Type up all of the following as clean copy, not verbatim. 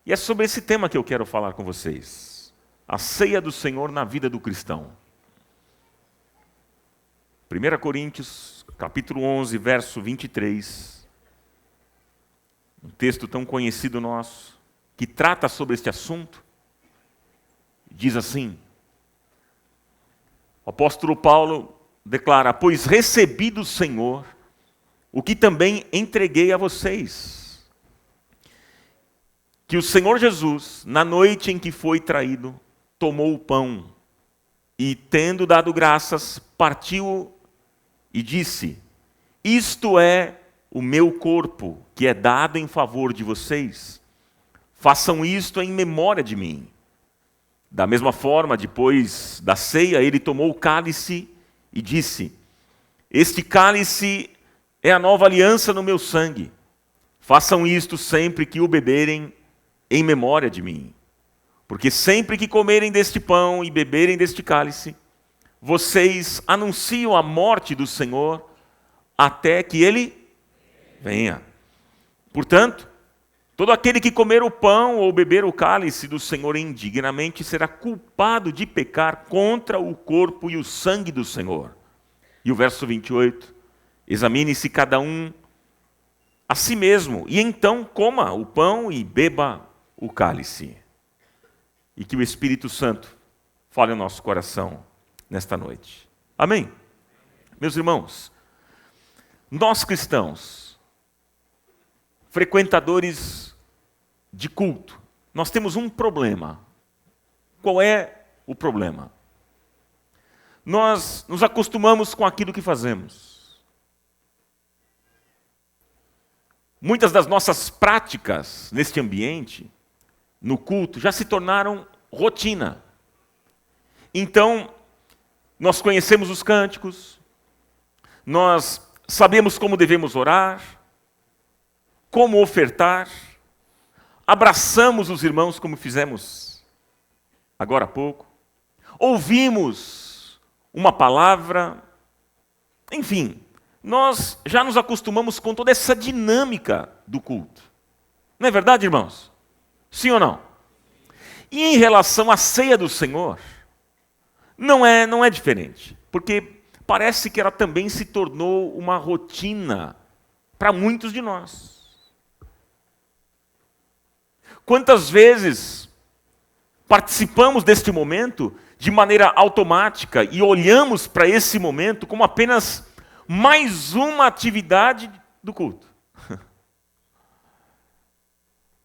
E é sobre esse tema que eu quero falar com vocês. A ceia do Senhor na vida do cristão. 1 Coríntios, capítulo 11, verso 23. Um texto tão conhecido nosso, que trata sobre este assunto. Diz assim: o apóstolo Paulo declara: pois recebi do Senhor o que também entreguei a vocês. Que o Senhor Jesus, na noite em que foi traído, tomou o pão e, tendo dado graças, partiu e disse: isto é o meu corpo, que é dado em favor de vocês. Façam isto em memória de mim. Da mesma forma, depois da ceia, ele tomou o cálice e disse: este cálice é a nova aliança no meu sangue. Façam isto sempre que o beberem em memória de mim. Porque sempre que comerem deste pão e beberem deste cálice, vocês anunciam a morte do Senhor até que ele venha. Portanto, todo aquele que comer o pão ou beber o cálice do Senhor indignamente será culpado de pecar contra o corpo e o sangue do Senhor. E o verso 28, examine-se cada um a si mesmo, e então coma o pão e beba o cálice. E que o Espírito Santo fale ao nosso coração nesta noite. Amém? Meus irmãos, nós cristãos, frequentadores de culto, nós temos um problema. Qual é o problema? Nós nos acostumamos com aquilo que fazemos. Muitas das nossas práticas neste ambiente, no culto, já se tornaram rotina. Então, nós conhecemos os cânticos, nós sabemos como devemos orar, como ofertar, abraçamos os irmãos como fizemos agora há pouco, ouvimos uma palavra, enfim, nós já nos acostumamos com toda essa dinâmica do culto. Não é verdade, irmãos? Sim ou não? E em relação à ceia do Senhor, não é diferente, porque parece que ela também se tornou uma rotina para muitos de nós. Quantas vezes participamos deste momento de maneira automática e olhamos para esse momento como apenas mais uma atividade do culto?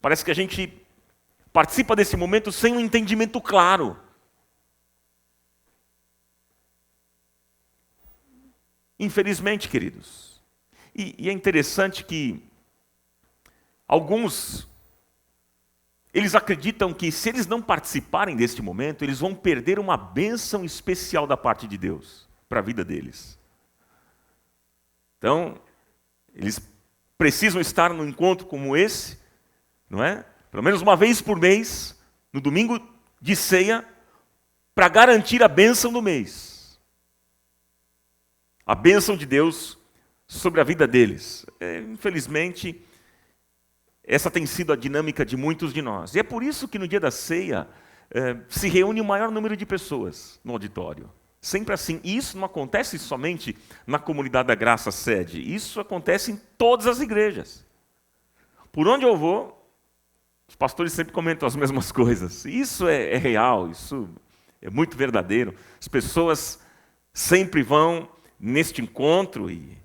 Parece que a gente participa desse momento sem um entendimento claro. Infelizmente, queridos. E é interessante que alguns, eles acreditam que se eles não participarem deste momento, eles vão perder uma bênção especial da parte de Deus para a vida deles. Então, eles precisam estar num encontro como esse, não é? Pelo menos uma vez por mês, no domingo de ceia, para garantir a bênção do mês. A bênção de Deus sobre a vida deles. Infelizmente, essa tem sido a dinâmica de muitos de nós. E é por isso que no dia da ceia se reúne o maior número de pessoas no auditório. Sempre assim. E isso não acontece somente na comunidade da Graça Sede. Isso acontece em todas as igrejas. Por onde eu vou, os pastores sempre comentam as mesmas coisas. Isso é real, isso é muito verdadeiro. As pessoas sempre vão neste encontro e,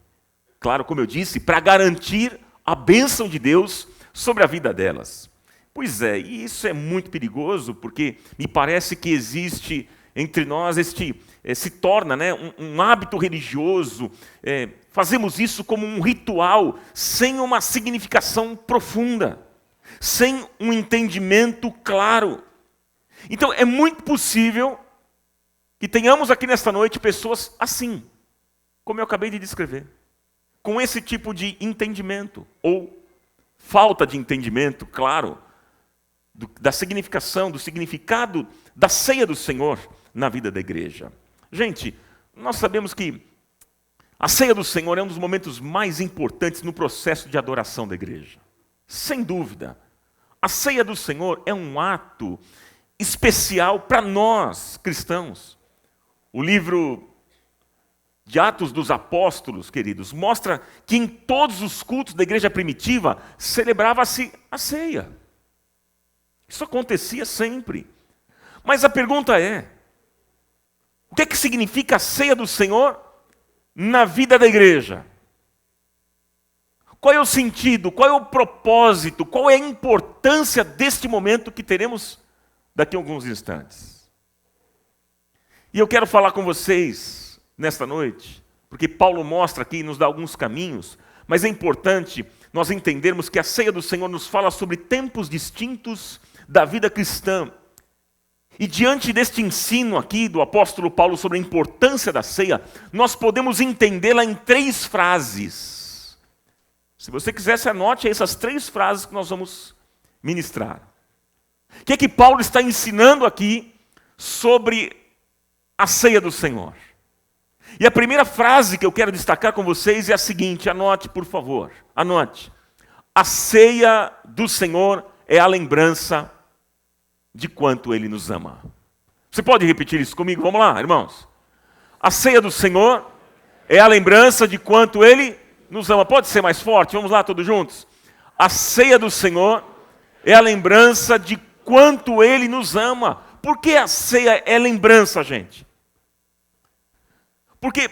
claro, como eu disse, para garantir a bênção de Deus sobre a vida delas. Pois é, e isso é muito perigoso, porque me parece que existe entre nós se torna, né, um hábito religioso. Fazemos isso como um ritual, sem uma significação profunda, sem um entendimento claro. Então é muito possível que tenhamos aqui nesta noite pessoas assim, como eu acabei de descrever, com esse tipo de entendimento, ou falta de entendimento, claro, da significação, do significado da ceia do Senhor na vida da igreja. Gente, nós sabemos que a ceia do Senhor é um dos momentos mais importantes no processo de adoração da igreja. Sem dúvida. A ceia do Senhor é um ato especial para nós, cristãos. O livro de Atos dos Apóstolos, queridos, mostra que em todos os cultos da igreja primitiva celebrava-se a ceia. Isso acontecia sempre. Mas a pergunta é: o que significa a ceia do Senhor na vida da igreja? Qual é o sentido, qual é o propósito, qual é a importância deste momento que teremos daqui a alguns instantes? E eu quero falar com vocês nesta noite, porque Paulo mostra aqui e nos dá alguns caminhos, mas é importante nós entendermos que a ceia do Senhor nos fala sobre tempos distintos da vida cristã. E diante deste ensino aqui do apóstolo Paulo sobre a importância da ceia, nós podemos entendê-la em 3 frases. Se você quiser, se anote essas 3 frases que nós vamos ministrar. O que é que Paulo está ensinando aqui sobre a ceia do Senhor? E a primeira frase que eu quero destacar com vocês é a seguinte, anote por favor, anote. A ceia do Senhor é a lembrança de quanto Ele nos ama. Você pode repetir isso comigo? Vamos lá, irmãos. A ceia do Senhor é a lembrança de quanto Ele nos ama. Pode ser mais forte? Vamos lá, todos juntos. A ceia do Senhor é a lembrança de quanto Ele nos ama. Por que a ceia é lembrança, gente? Porque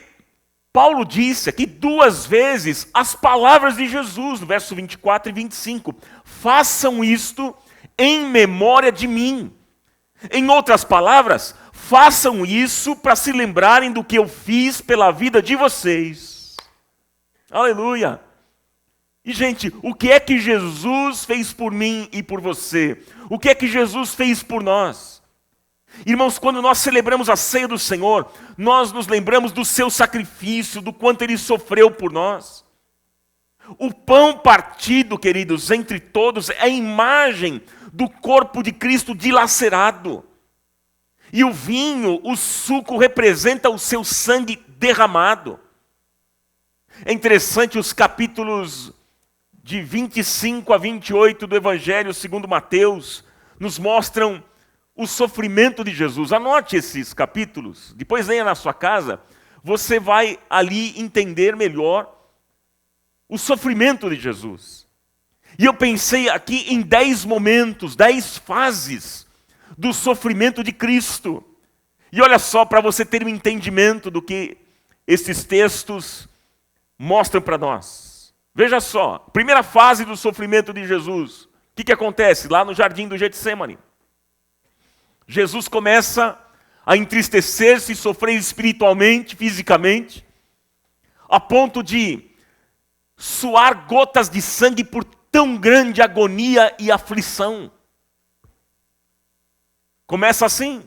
Paulo disse aqui 2 vezes as palavras de Jesus, no verso 24 e 25. Façam isto em memória de mim. Em outras palavras, façam isso para se lembrarem do que eu fiz pela vida de vocês. Aleluia! E gente, o que é que Jesus fez por mim e por você? O que é que Jesus fez por nós? Irmãos, quando nós celebramos a ceia do Senhor, nós nos lembramos do seu sacrifício, do quanto Ele sofreu por nós. O pão partido, queridos, entre todos, é a imagem do corpo de Cristo dilacerado. E o vinho, o suco, representa o seu sangue derramado. É interessante os capítulos de 25 a 28 do Evangelho segundo Mateus, nos mostram o sofrimento de Jesus. Anote esses capítulos, depois venha na sua casa, você vai ali entender melhor o sofrimento de Jesus. E eu pensei aqui em 10 momentos, 10 fases do sofrimento de Cristo. E olha só, para você ter um entendimento do que esses textos mostram para nós. Veja só, primeira fase do sofrimento de Jesus. O que acontece lá no jardim do Getsêmani? Jesus começa a entristecer-se e sofrer espiritualmente, fisicamente, a ponto de suar gotas de sangue por tão grande agonia e aflição. Começa assim.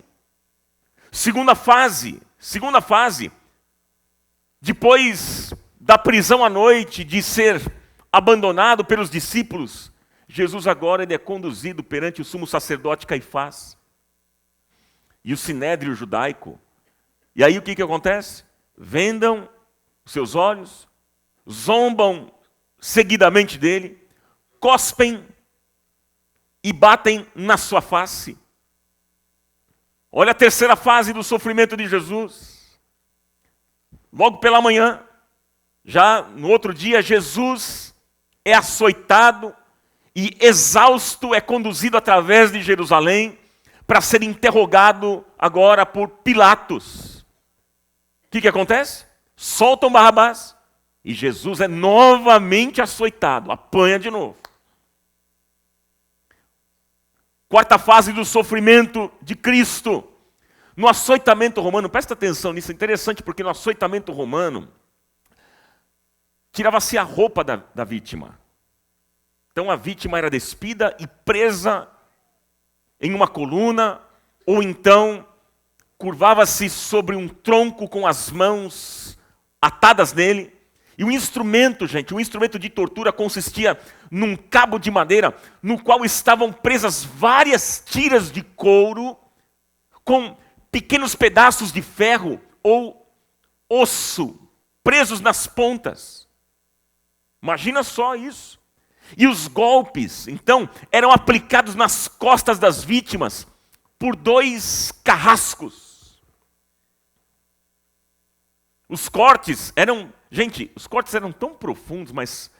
Segunda fase, depois da prisão à noite, de ser abandonado pelos discípulos, Jesus agora ele é conduzido perante o sumo sacerdote Caifás e o sinédrio judaico. E aí o que acontece? Vendam os seus olhos, zombam seguidamente dele, cospem e batem na sua face. Olha a terceira fase do sofrimento de Jesus. Logo pela manhã, já no outro dia, Jesus é açoitado e exausto é conduzido através de Jerusalém para ser interrogado agora por Pilatos. O que acontece? Soltam Barrabás e Jesus é novamente açoitado, apanha de novo. Quarta fase do sofrimento de Cristo. No açoitamento romano, presta atenção nisso, é interessante porque no açoitamento romano, tirava-se a roupa da vítima. Então a vítima era despida e presa em uma coluna, ou então curvava-se sobre um tronco com as mãos atadas nele. E o instrumento, gente, o instrumento de tortura consistia num cabo de madeira no qual estavam presas várias tiras de couro com pequenos pedaços de ferro ou osso presos nas pontas. Imagina só isso. E os golpes, então, eram aplicados nas costas das vítimas por 2 carrascos. Os cortes eram tão profundos, mas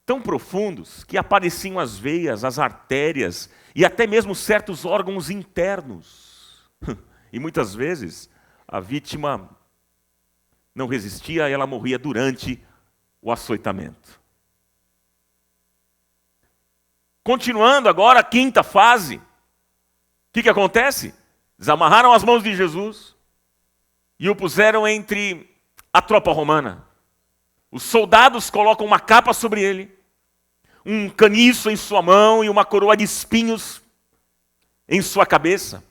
tão profundos, que apareciam as veias, as artérias e até mesmo certos órgãos internos. E muitas vezes a vítima não resistia e ela morria durante o açoitamento. Continuando agora a 5ª fase, o que acontece? Desamarraram as mãos de Jesus e o puseram entre a tropa romana. Os soldados colocam uma capa sobre ele, um caniço em sua mão e uma coroa de espinhos em sua cabeça.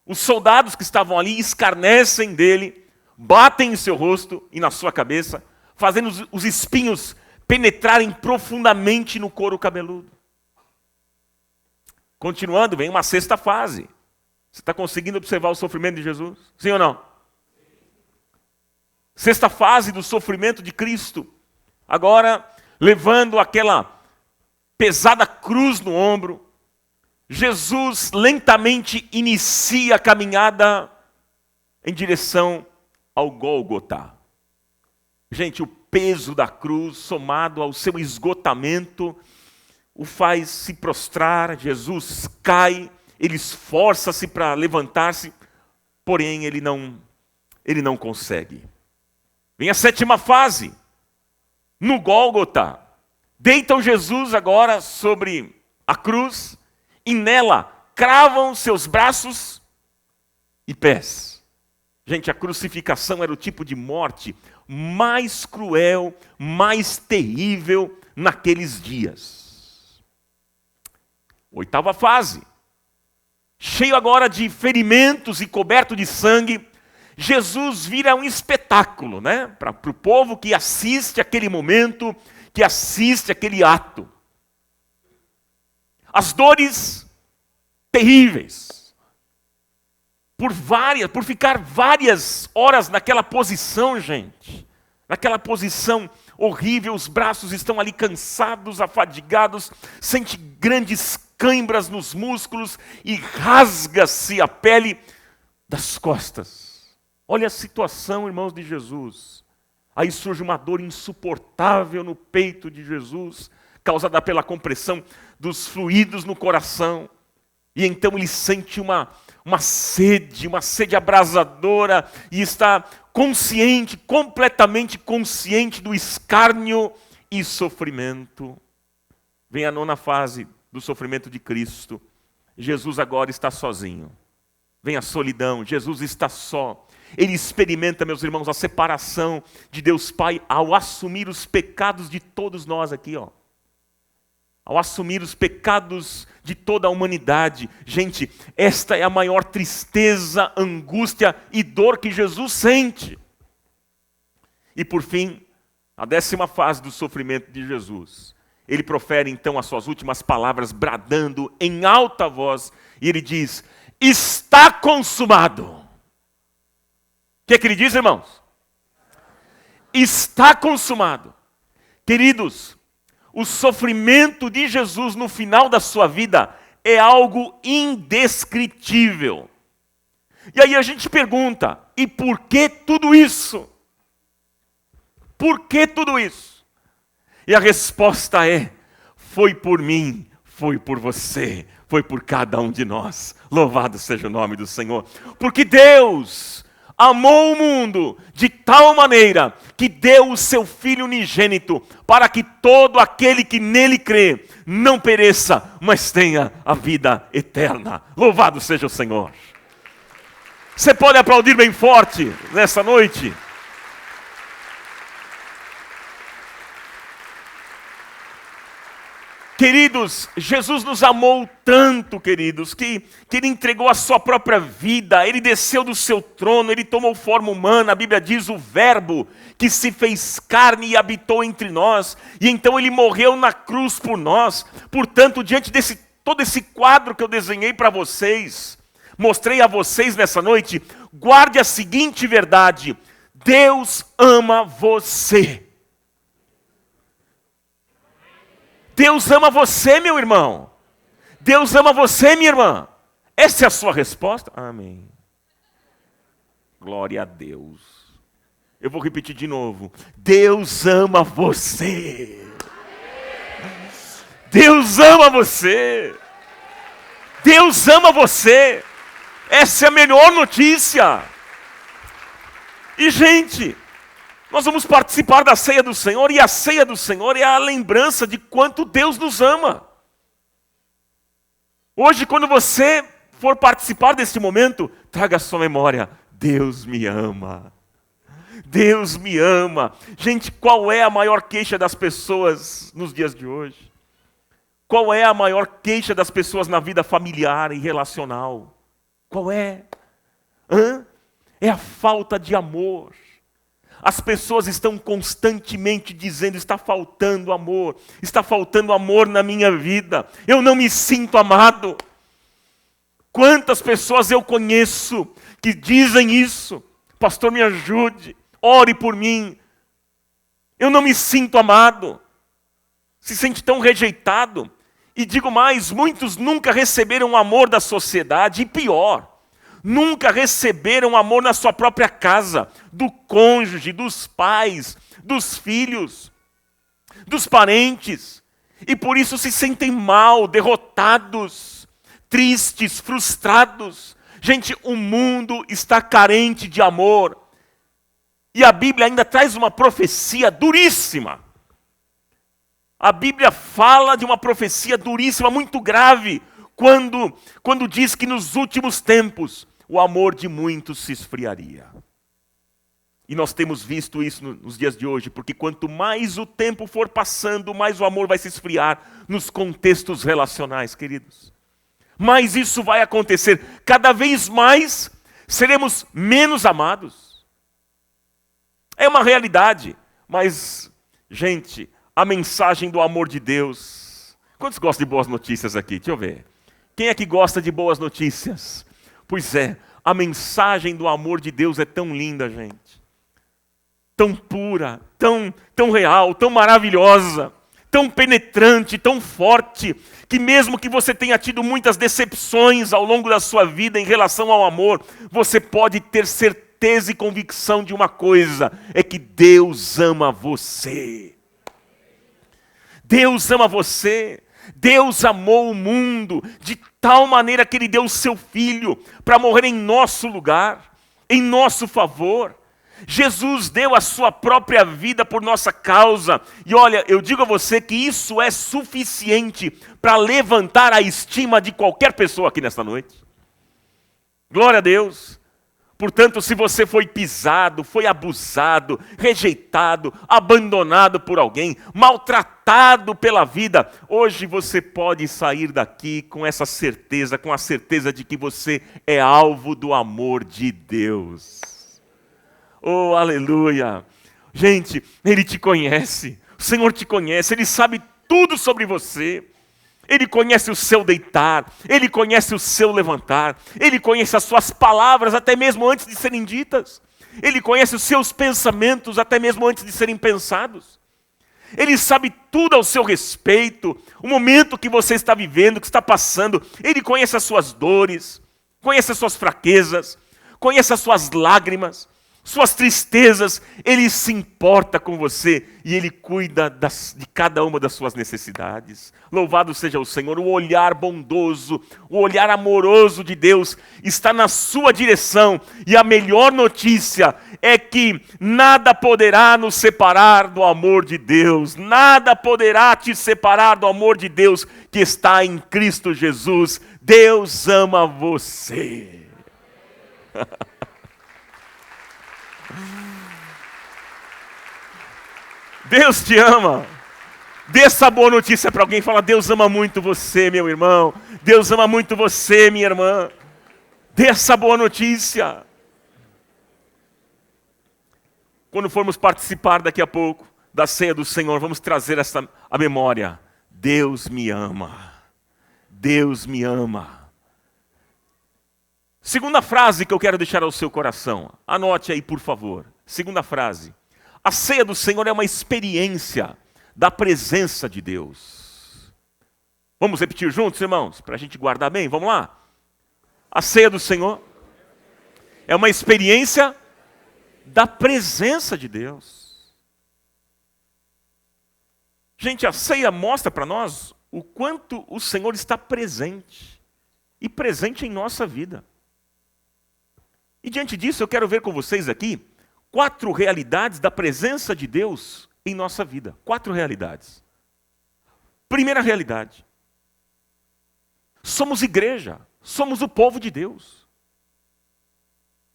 Os soldados que estavam ali escarnecem dele, batem em seu rosto e na sua cabeça, fazendo os espinhos penetrarem profundamente no couro cabeludo. Continuando, vem uma 6ª fase. Você está conseguindo observar o sofrimento de Jesus? Sim ou não? 6ª fase do sofrimento de Cristo. Agora, levando aquela pesada cruz no ombro, Jesus lentamente inicia a caminhada em direção ao Gólgota. Gente, o peso da cruz, somado ao seu esgotamento, o faz se prostrar. Jesus cai, ele esforça-se para levantar-se, porém ele não consegue. Vem a 7ª fase, no Gólgota. Deitam Jesus agora sobre a cruz e nela cravam seus braços e pés. Gente, a crucificação era o tipo de morte mais cruel, mais terrível naqueles dias. 8ª fase. Cheio agora de ferimentos e coberto de sangue, Jesus vira um espetáculo, né? Para o povo que assiste aquele momento, que assiste aquele ato. As dores terríveis. Por ficar várias horas naquela posição, gente. Naquela posição horrível, os braços estão ali cansados, afadigados, sente grandes cãibras nos músculos e rasga-se a pele das costas. Olha a situação, irmãos, de Jesus. Aí surge uma dor insuportável no peito de Jesus, causada pela compressão dos fluidos no coração. E então ele sente uma sede abrasadora, e está consciente, completamente consciente do escárnio e sofrimento. Vem a 9ª fase do sofrimento de Cristo. Jesus agora está sozinho. Vem a solidão, Jesus está só. Ele experimenta, meus irmãos, a separação de Deus Pai ao assumir os pecados de todos nós aqui, ó. Ao assumir os pecados de toda a humanidade. Gente, esta é a maior tristeza, angústia e dor que Jesus sente. E por fim, a 10ª fase do sofrimento de Jesus. Ele profere então as suas últimas palavras, bradando em alta voz, e ele diz: está consumado. O que é que ele diz, irmãos? Está consumado. Queridos, o sofrimento de Jesus no final da sua vida é algo indescritível. E aí a gente pergunta: e por que tudo isso? Por que tudo isso? E a resposta é: foi por mim, foi por você, foi por cada um de nós. Louvado seja o nome do Senhor. Porque Deus amou o mundo de tal maneira que deu o seu Filho unigênito, para que todo aquele que nele crê não pereça, mas tenha a vida eterna. Louvado seja o Senhor. Você pode aplaudir bem forte nessa noite? Queridos, Jesus nos amou tanto, queridos, que Ele entregou a sua própria vida. Ele desceu do seu trono, Ele tomou forma humana. A Bíblia diz: o verbo que se fez carne e habitou entre nós. E então Ele morreu na cruz por nós. Portanto, diante desse todo esse quadro que eu desenhei para vocês, mostrei a vocês nessa noite, guarde a seguinte verdade: Deus ama você. Deus ama você, meu irmão. Deus ama você, minha irmã. Essa é a sua resposta? Amém. Glória a Deus. Eu vou repetir de novo. Deus ama você. Deus ama você. Deus ama você. Essa é a melhor notícia. E, gente, nós vamos participar da ceia do Senhor, e a ceia do Senhor é a lembrança de quanto Deus nos ama. Hoje, quando você for participar deste momento, traga à sua memória: Deus me ama. Deus me ama. Gente, qual é a maior queixa das pessoas nos dias de hoje? Qual é a maior queixa das pessoas na vida familiar e relacional? Qual é? É a falta de amor. As pessoas estão constantemente dizendo: está faltando amor na minha vida, eu não me sinto amado. Quantas pessoas eu conheço que dizem isso? Pastor, me ajude, ore por mim. Eu não me sinto amado. Se sente tão rejeitado. E digo mais, muitos nunca receberam o amor da sociedade, e pior, nunca receberam amor na sua própria casa, do cônjuge, dos pais, dos filhos, dos parentes. E por isso se sentem mal, derrotados, tristes, frustrados. Gente, o mundo está carente de amor. E a Bíblia ainda traz uma profecia duríssima. A Bíblia fala de uma profecia duríssima, muito grave, quando diz que nos últimos tempos o amor de muitos se esfriaria. E nós temos visto isso nos dias de hoje, porque quanto mais o tempo for passando, mais o amor vai se esfriar nos contextos relacionais, queridos. Mais isso vai acontecer. Cada vez mais seremos menos amados. É uma realidade. Mas, gente, a mensagem do amor de Deus. Quantos gostam de boas notícias aqui? Deixa eu ver. Quem é que gosta de boas notícias? Pois é, a mensagem do amor de Deus é tão linda, gente. Tão pura, tão real, tão maravilhosa, tão penetrante, tão forte, que mesmo que você tenha tido muitas decepções ao longo da sua vida em relação ao amor, você pode ter certeza e convicção de uma coisa: é que Deus ama você. Deus ama você. Deus amou o mundo de tal maneira que Ele deu o seu Filho para morrer em nosso lugar, em nosso favor. Jesus deu a sua própria vida por nossa causa. E olha, eu digo a você que isso é suficiente para levantar a estima de qualquer pessoa aqui nesta noite. Glória a Deus. Portanto, se você foi pisado, foi abusado, rejeitado, abandonado por alguém, maltratado pela vida, hoje você pode sair daqui com essa certeza, com a certeza de que você é alvo do amor de Deus. Oh, aleluia! Gente, Ele te conhece, o Senhor te conhece, Ele sabe tudo sobre você. Ele conhece o seu deitar, Ele conhece o seu levantar, Ele conhece as suas palavras até mesmo antes de serem ditas. Ele conhece os seus pensamentos até mesmo antes de serem pensados. Ele sabe tudo ao seu respeito, o momento que você está vivendo, que está passando. Ele conhece as suas dores, conhece as suas fraquezas, conhece as suas lágrimas, suas tristezas. Ele se importa com você e Ele cuida de cada uma das suas necessidades. Louvado seja o Senhor. O olhar bondoso, o olhar amoroso de Deus está na sua direção. E a melhor notícia é que nada poderá nos separar do amor de Deus. Nada poderá te separar do amor de Deus que está em Cristo Jesus. Deus ama você. Deus te ama. Dê essa boa notícia para alguém. Fala: Deus ama muito você, meu irmão. Deus ama muito você, minha irmã. Dê essa boa notícia. Quando formos participar daqui a pouco da ceia do Senhor, vamos trazer a memória. Deus me ama. Deus me ama. Segunda frase que eu quero deixar ao seu coração. Anote aí, por favor. Segunda frase. A ceia do Senhor é uma experiência da presença de Deus. Vamos repetir juntos, irmãos, para a gente guardar bem? Vamos lá? A ceia do Senhor é uma experiência da presença de Deus. Gente, a ceia mostra para nós o quanto o Senhor está presente. E presente em nossa vida. E diante disso, eu quero ver com vocês aqui 4 realidades da presença de Deus em nossa vida. 4 realidades. Primeira realidade. Somos igreja. Somos o povo de Deus.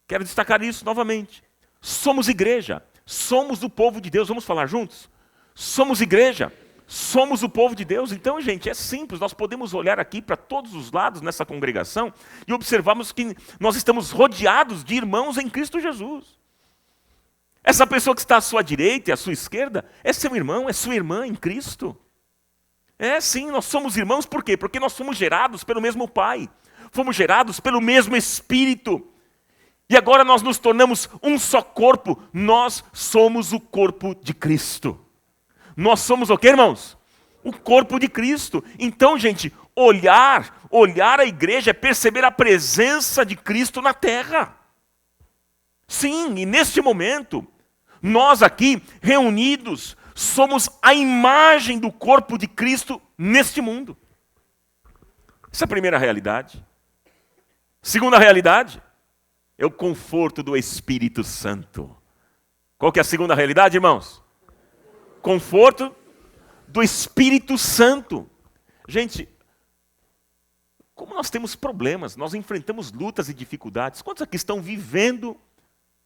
Quero destacar isso novamente. Somos igreja. Somos o povo de Deus. Vamos falar juntos? Somos igreja. Somos o povo de Deus. Então, gente, é simples. Nós podemos olhar aqui para todos os lados nessa congregação e observarmos que nós estamos rodeados de irmãos em Cristo Jesus. Essa pessoa que está à sua direita e à sua esquerda é seu irmão, é sua irmã em Cristo. É sim, nós somos irmãos, por quê? Porque nós somos gerados pelo mesmo Pai. Fomos gerados pelo mesmo Espírito. E agora nós nos tornamos um só corpo. Nós somos o corpo de Cristo. Nós somos o quê, irmãos? O corpo de Cristo. Então, gente, olhar a igreja é perceber a presença de Cristo na terra. Sim, e neste momento, nós aqui, reunidos, somos a imagem do corpo de Cristo neste mundo. Essa é a primeira realidade. Segunda realidade é o conforto do Espírito Santo. Qual que é a segunda realidade, irmãos? Conforto do Espírito Santo. Gente, como nós temos problemas, nós enfrentamos lutas e dificuldades. Quantos aqui estão vivendo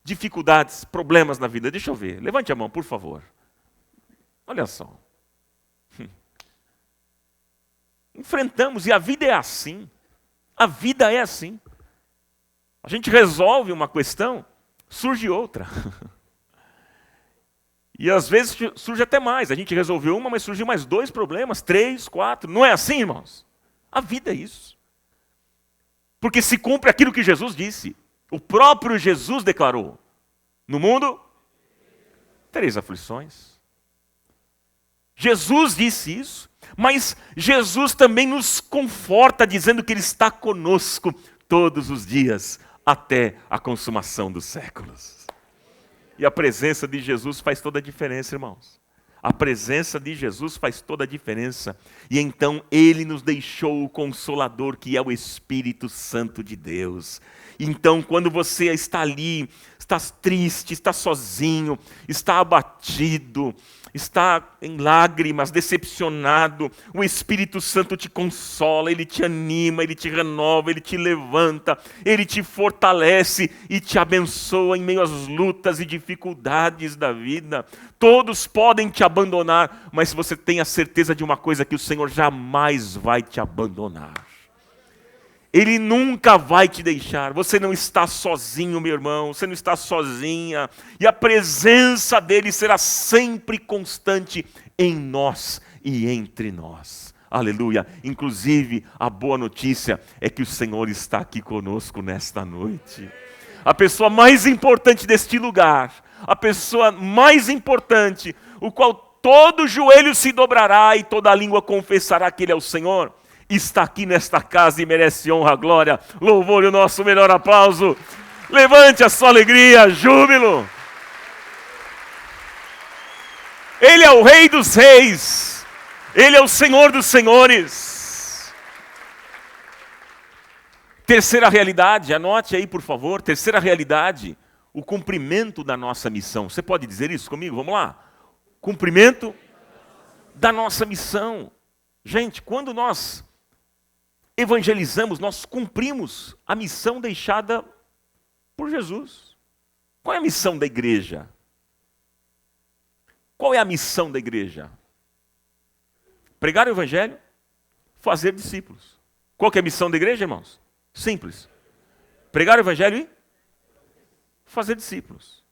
dificuldades, problemas na vida? Deixa eu ver. Levante a mão, por favor. Olha só. Enfrentamos, e a vida é assim. A vida é assim. A gente resolve uma questão, surge outra. E às vezes surge até mais. A gente resolveu uma, mas surgem mais 2 problemas, 3, 4. Não é assim, irmãos? A vida é isso. Porque se cumpre aquilo que Jesus disse. O próprio Jesus declarou. No mundo, 3 aflições. Jesus disse isso. Mas Jesus também nos conforta, dizendo que Ele está conosco todos os dias, até a consumação dos séculos. E a presença de Jesus faz toda a diferença, irmãos. A presença de Jesus faz toda a diferença. E então Ele nos deixou o Consolador, que é o Espírito Santo de Deus. Então, quando você está ali, está triste, está sozinho, está abatido, está em lágrimas, decepcionado, o Espírito Santo te consola, Ele te anima, Ele te renova, Ele te levanta, Ele te fortalece e te abençoa em meio às lutas e dificuldades da vida. Todos podem te abandonar, mas você tem a certeza de uma coisa, que o Senhor jamais vai te abandonar. Ele nunca vai te deixar. Você não está sozinho, meu irmão. Você não está sozinha. E a presença dele será sempre constante em nós e entre nós. Aleluia. Inclusive, a boa notícia é que o Senhor está aqui conosco nesta noite. A pessoa mais importante deste lugar, a pessoa mais importante, o qual todo joelho se dobrará e toda língua confessará que Ele é o Senhor, está aqui nesta casa e merece honra, glória, louvor e o nosso melhor aplauso. Levante a sua alegria, júbilo. Ele é o Rei dos Reis. Ele é o Senhor dos Senhores. Terceira realidade, anote aí por favor. Terceira realidade, o cumprimento da nossa missão. Você pode dizer isso comigo? Vamos lá. Cumprimento da nossa missão. Gente, quando nós evangelizamos, nós cumprimos a missão deixada por Jesus. Qual é a missão da igreja? Qual é a missão da igreja? Pregar o evangelho, fazer discípulos. Qual que é a missão da igreja, irmãos? Simples. Pregar o evangelho e fazer discípulos.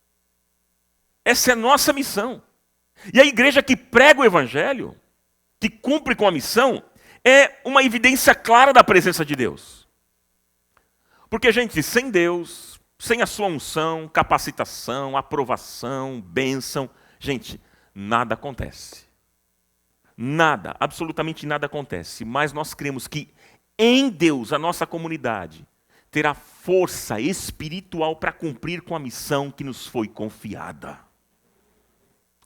Essa é a nossa missão. E a igreja que prega o evangelho, que cumpre com a missão, é uma evidência clara da presença de Deus. Porque, gente, sem Deus, sem a sua unção, capacitação, aprovação, bênção, gente, nada acontece. nada, absolutamente nada acontece, mas nós cremos que em Deus, a nossa comunidade terá força espiritual para cumprir com a missão que nos foi confiada.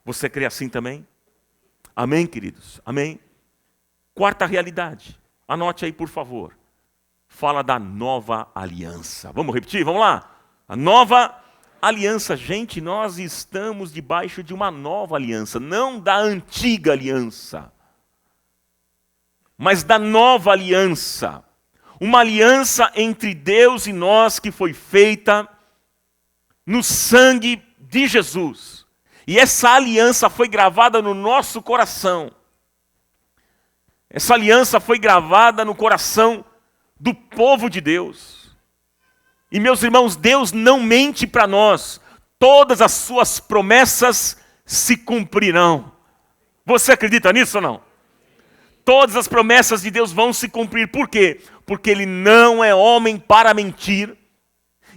Você crê assim também? Amém, queridos? Amém? Quarta realidade, anote aí por favor. Fala da nova aliança. Vamos repetir? Vamos lá. A nova aliança. Gente, nós estamos debaixo de uma nova aliança. Não da antiga aliança, mas da nova aliança. Uma aliança entre Deus e nós que foi feita no sangue de Jesus. E essa aliança foi gravada no nosso coração. Essa aliança foi gravada no coração do povo de Deus. E meus irmãos, Deus não mente para nós. Todas as suas promessas se cumprirão. Você acredita nisso ou não? Todas as promessas de Deus vão se cumprir. Por quê? Porque Ele não é homem para mentir,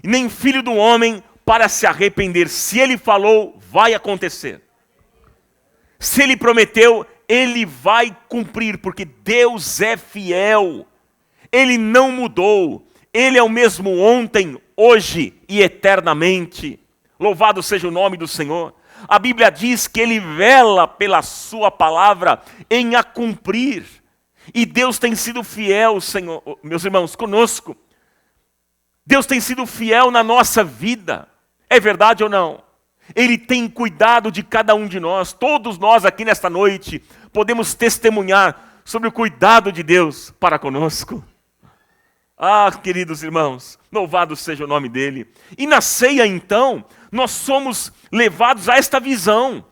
nem filho do homem para se arrepender. Se Ele falou, vai acontecer. Se Ele prometeu, Ele vai cumprir, porque Deus é fiel. Ele não mudou. Ele é o mesmo ontem, hoje e eternamente. Louvado seja o nome do Senhor. A Bíblia diz que Ele vela pela sua palavra em a cumprir. E Deus tem sido fiel, Senhor, meus irmãos, conosco. Deus tem sido fiel na nossa vida. É verdade ou não? Ele tem cuidado de cada um de nós. Todos nós aqui nesta noite podemos testemunhar sobre o cuidado de Deus para conosco. Ah, queridos irmãos, louvado seja o nome dEle. E na ceia, então, nós somos levados a esta visão.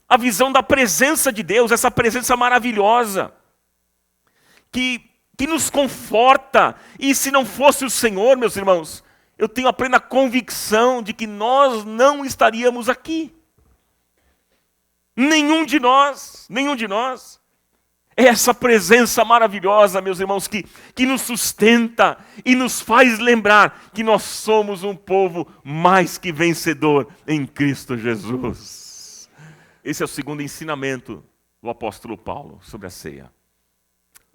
A visão da presença de Deus, essa presença maravilhosa, que nos conforta. E se não fosse o Senhor, meus irmãos, eu tenho a plena convicção de que nós não estaríamos aqui. Nenhum de nós. É essa presença maravilhosa, meus irmãos, que nos sustenta e nos faz lembrar que nós somos um povo mais que vencedor em Cristo Jesus. Esse é o segundo ensinamento do apóstolo Paulo sobre a ceia.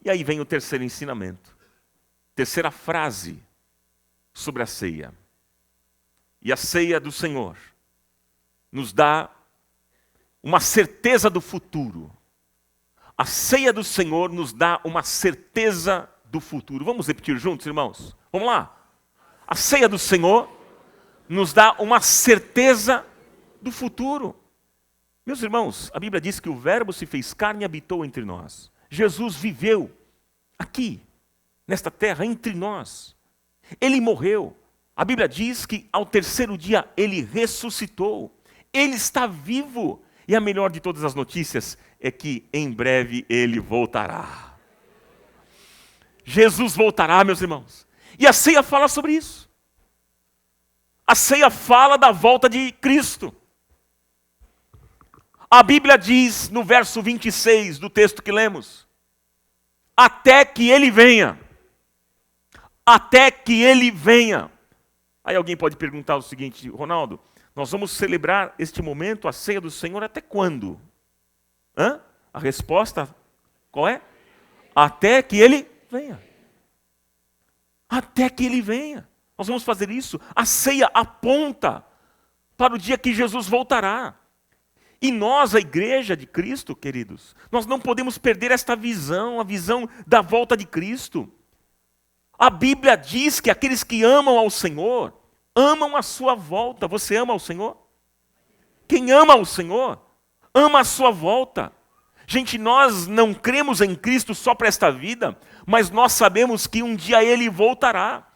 E aí vem o terceiro ensinamento, terceira frase sobre a ceia. E a ceia do Senhor nos dá uma certeza do futuro. A ceia do Senhor nos dá uma certeza do futuro. Vamos repetir juntos, irmãos? Vamos lá. A ceia do Senhor nos dá uma certeza do futuro. Meus irmãos, a Bíblia diz que o Verbo se fez carne e habitou entre nós. Jesus viveu aqui, nesta terra, entre nós. Ele morreu. A Bíblia diz que ao terceiro dia Ele ressuscitou. Ele está vivo. E a melhor de todas as notícias é que em breve Ele voltará. Jesus voltará, meus irmãos. E a ceia fala sobre isso. A ceia fala da volta de Cristo. A Bíblia diz no verso 26 do texto que lemos: até que Ele venha. Até que Ele venha. Aí alguém pode perguntar o seguinte: Ronaldo, nós vamos celebrar este momento, a ceia do Senhor, até quando? A resposta, qual é? Até que Ele venha. Até que Ele venha. Nós vamos fazer isso. A ceia aponta para o dia que Jesus voltará. E nós, a igreja de Cristo, queridos, nós não podemos perder esta visão, a visão da volta de Cristo. A Bíblia diz que aqueles que amam ao Senhor, amam a sua volta. Você ama ao Senhor? Quem ama ao Senhor, ama a sua volta. Gente, nós não cremos em Cristo só para esta vida, mas nós sabemos que um dia Ele voltará.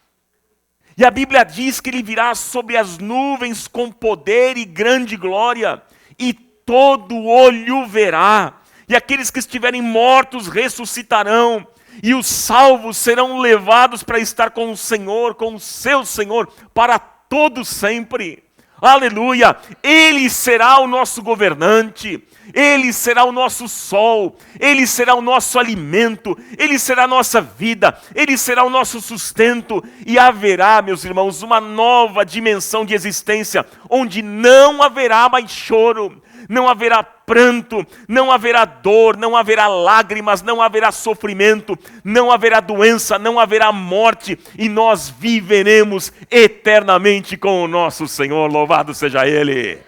E a Bíblia diz que Ele virá sobre as nuvens com poder e grande glória, e todo olho verá. E aqueles que estiverem mortos ressuscitarão, e os salvos serão levados para estar com o Senhor, com o seu Senhor, para todo sempre. Aleluia! Ele será o nosso governante, Ele será o nosso sol, Ele será o nosso alimento, Ele será a nossa vida, Ele será o nosso sustento. E haverá, meus irmãos, uma nova dimensão de existência, onde não haverá mais choro, não haverá pranto, não haverá dor, não haverá lágrimas, não haverá sofrimento, não haverá doença, não haverá morte, e nós viveremos eternamente com o nosso Senhor, louvado seja Ele.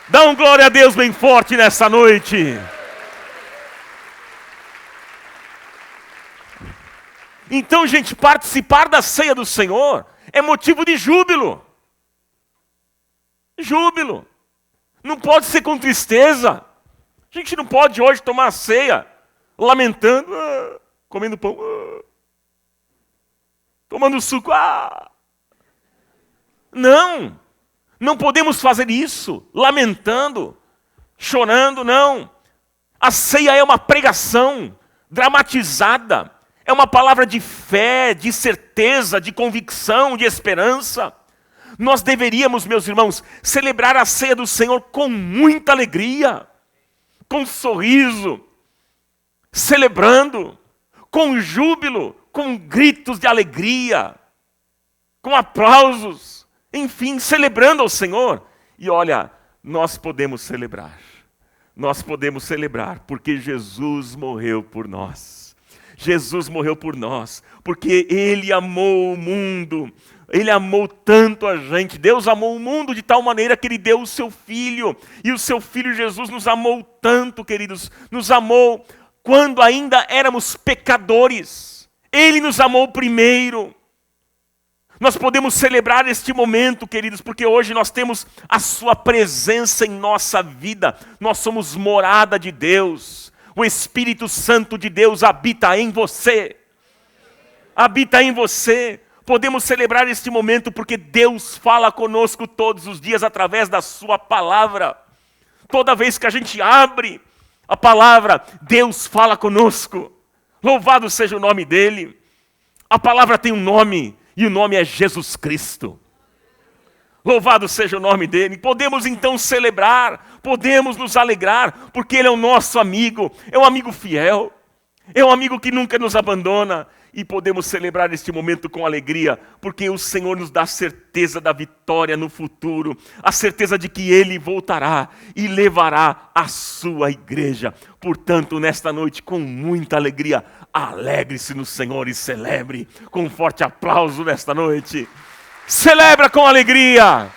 Dá um glória a Deus bem forte nessa noite. Então, gente, participar da ceia do Senhor é motivo de júbilo. Júbilo. Não pode ser com tristeza. A gente não pode hoje tomar a ceia lamentando, comendo pão, tomando suco. Não. Não podemos fazer isso lamentando, chorando, não. A ceia é uma pregação dramatizada. É uma palavra de fé, de certeza, de convicção, de esperança. Nós deveríamos, meus irmãos, celebrar a ceia do Senhor com muita alegria, com sorriso, celebrando, com júbilo, com gritos de alegria, com aplausos, enfim, celebrando ao Senhor. E olha, nós podemos celebrar, porque Jesus morreu por nós. Jesus morreu por nós, porque Ele amou o mundo, Ele amou tanto a gente. Deus amou o mundo de tal maneira que Ele deu o seu Filho, e o seu Filho Jesus nos amou tanto, queridos, nos amou quando ainda éramos pecadores. Ele nos amou primeiro. Nós podemos celebrar este momento, queridos, porque hoje nós temos a sua presença em nossa vida, nós somos morada de Deus. O Espírito Santo de Deus habita em você. Habita em você. Podemos celebrar este momento porque Deus fala conosco todos os dias através da sua palavra. Toda vez que a gente abre a palavra, Deus fala conosco. Louvado seja o nome dele. A palavra tem um nome e o nome é Jesus Cristo. Louvado seja o nome dele. Podemos então celebrar, podemos nos alegrar, porque ele é o nosso amigo, é um amigo fiel, é um amigo que nunca nos abandona. E podemos celebrar este momento com alegria, porque o Senhor nos dá a certeza da vitória no futuro, a certeza de que Ele voltará e levará a sua igreja. Portanto, nesta noite, com muita alegria, alegre-se no Senhor e celebre com um forte aplauso nesta noite. Celebra com alegria.